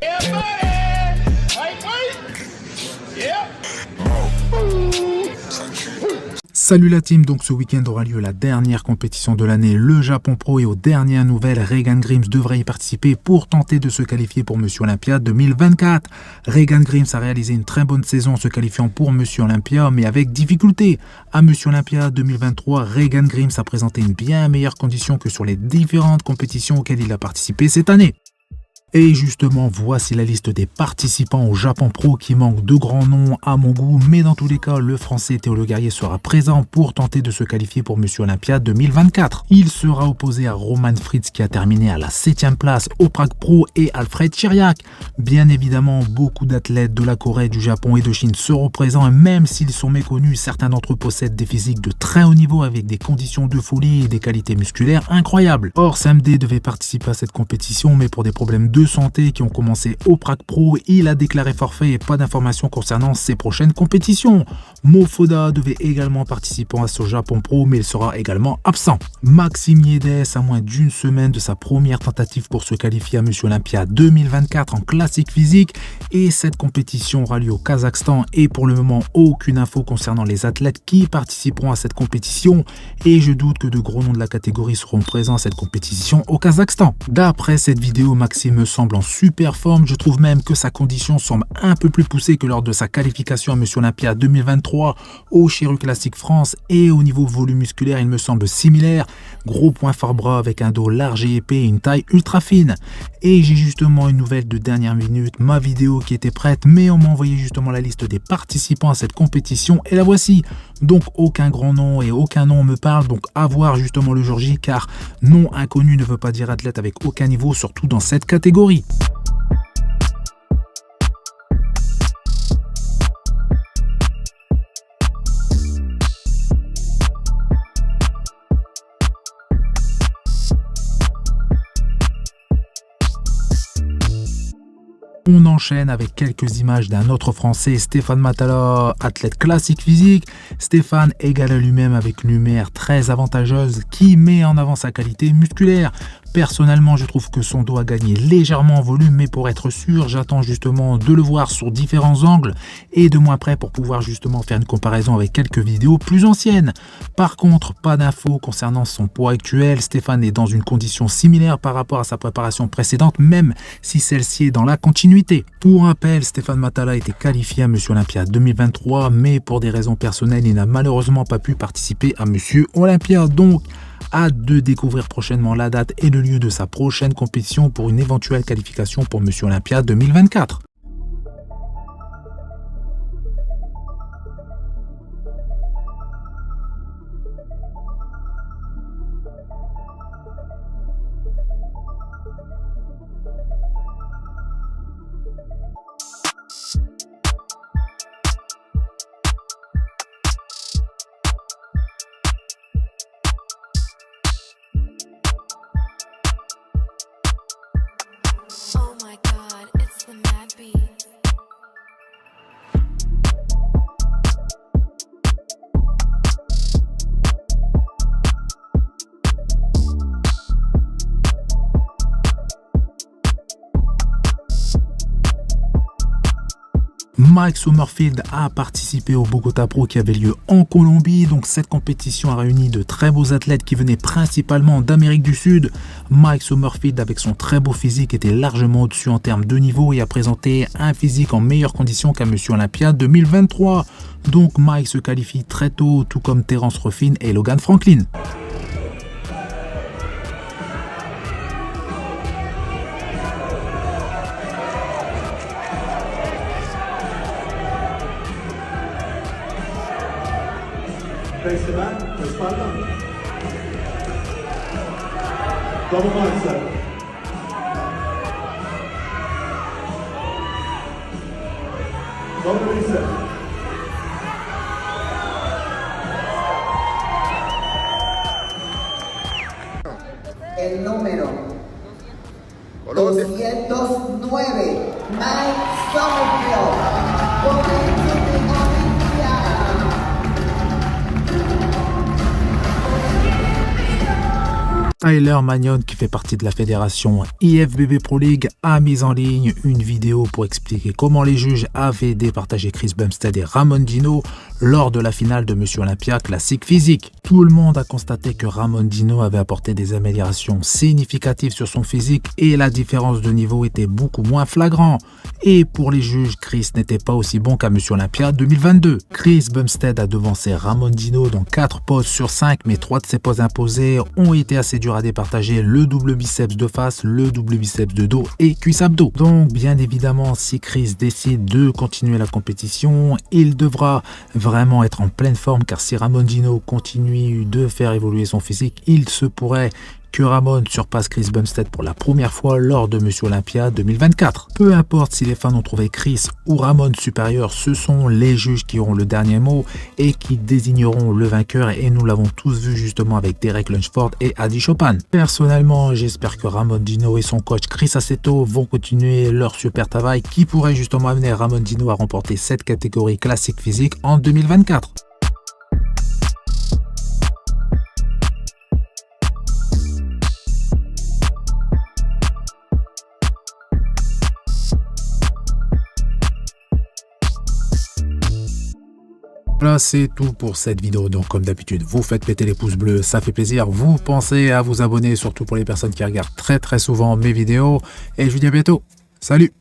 Yeah, buddy. Lightweight. Yeah. Salut la team, donc ce week-end aura lieu la dernière compétition de l'année, le Japon Pro, et aux dernières nouvelles, Regan Grims devrait y participer pour tenter de se qualifier pour Monsieur Olympia 2024. Regan Grims a réalisé une très bonne saison en se qualifiant pour Monsieur Olympia, mais avec difficulté. À Monsieur Olympia 2023, Regan Grims a présenté une bien meilleure condition que sur les différentes compétitions auxquelles il a participé cette année. Et justement, voici la liste des participants au Japon Pro qui manquent de grands noms à mon goût, mais dans tous les cas, le français Théo Le Guerrier sera présent pour tenter de se qualifier pour Monsieur Olympia 2024. Il sera opposé à Roman Fritz qui a terminé à la 7e place au Prague Pro et Alfred Chiriac. Bien évidemment, beaucoup d'athlètes de la Corée, du Japon et de Chine seront présents, et même s'ils sont méconnus, certains d'entre eux possèdent des physiques de très haut niveau avec des conditions de folie et des qualités musculaires incroyables. Or, Sam D devait participer à cette compétition, mais pour des problèmes de santé qui ont commencé au Prague Pro, il a déclaré forfait et pas d'informations concernant ses prochaines compétitions. Mofoda devait également participer à ce Japon Pro, mais il sera également absent. Maxime Yedes, à moins d'une semaine de sa première tentative pour se qualifier à Monsieur Olympia 2024 en classique physique, et cette compétition aura lieu au Kazakhstan, et pour le moment aucune info concernant les athlètes qui participeront à cette compétition, et je doute que de gros noms de la catégorie seront présents à cette compétition au Kazakhstan. D'après cette vidéo, Maxime me semble en super forme, je trouve même que sa condition semble un peu plus poussée que lors de sa qualification à Monsieur Olympia 2023 au Chiru Classic France, et au niveau volume musculaire il me semble similaire, gros point fort bras avec un dos large et épais et une taille ultra fine. Et j'ai justement une nouvelle de dernière minute, ma vidéo qui était prête, mais on m'a envoyé justement la liste des participants à cette compétition et la voici. Donc aucun grand nom et aucun nom me parle, donc à voir justement le jour J, car nom inconnu ne veut pas dire athlète avec aucun niveau, surtout dans cette catégorie. On enchaîne avec quelques images d'un autre Français, Stéphane Matala, athlète classique physique. Stéphane égale à lui-même avec une lumière très avantageuse qui met en avant sa qualité musculaire. Personnellement, je trouve que son dos a gagné légèrement en volume, mais pour être sûr, j'attends justement de le voir sur différents angles et de moins près pour pouvoir justement faire une comparaison avec quelques vidéos plus anciennes. Par contre, pas d'infos concernant son poids actuel. Stéphane est dans une condition similaire par rapport à sa préparation précédente, même si celle-ci est dans la continuité. Pour rappel, Stéphane Matala a été qualifié à Monsieur Olympia 2023, mais pour des raisons personnelles, il n'a malheureusement pas pu participer à Monsieur Olympia. Donc, hâte de découvrir prochainement la date et le lieu de sa prochaine compétition pour une éventuelle qualification pour Monsieur Olympia 2024. Oh my god, it's the Mad Beat. Mike Summerfield a participé au Bogota Pro qui avait lieu en Colombie. Donc cette compétition a réuni de très beaux athlètes qui venaient principalement d'Amérique du Sud. Mike Summerfield, avec son très beau physique, était largement au-dessus en termes de niveau et a présenté un physique en meilleure condition qu'à Monsieur Olympia 2023. Donc Mike se qualifie très tôt, tout comme Terence Ruffin et Logan Franklin. Esteban, respalda. ¿Cómo marcha? ¿Cómo dice? El número 209, Mike Summerfield. Tyler Magnon, qui fait partie de la fédération IFBB Pro League, a mis en ligne une vidéo pour expliquer comment les juges avaient départagé Chris Bumstead et Ramon Dino lors de la finale de Monsieur Olympia Classique Physique. Tout le monde a constaté que Ramon Dino avait apporté des améliorations significatives sur son physique et la différence de niveau était beaucoup moins flagrant. Et pour les juges, Chris n'était pas aussi bon qu'à Monsieur Olympia 2022. Chris Bumstead a devancé Ramon Dino dans 4 poses sur 5, mais 3 de ses poses imposées ont été assez dures à départager: le double biceps de face, le double biceps de dos et cuisse abdos. Donc bien évidemment, si Chris décide de continuer la compétition, il devra vraiment être en pleine forme, car si Ramon Dino continue de faire évoluer son physique, il se pourrait que Ramon surpasse Chris Bumstead pour la première fois lors de Monsieur Olympia 2024. Peu importe si les fans ont trouvé Chris ou Ramon supérieur, ce sont les juges qui auront le dernier mot et qui désigneront le vainqueur, et nous l'avons tous vu justement avec Derek Lunsford et Adi Chopin. Personnellement, j'espère que Ramon Dino et son coach Chris Aceto vont continuer leur super travail qui pourrait justement amener Ramon Dino à remporter cette catégorie classique physique en 2024. Voilà, c'est tout pour cette vidéo. Donc comme d'habitude, vous faites péter les pouces bleus, ça fait plaisir. Vous pensez à vous abonner, surtout pour les personnes qui regardent très souvent mes vidéos. Et je vous dis à bientôt. Salut!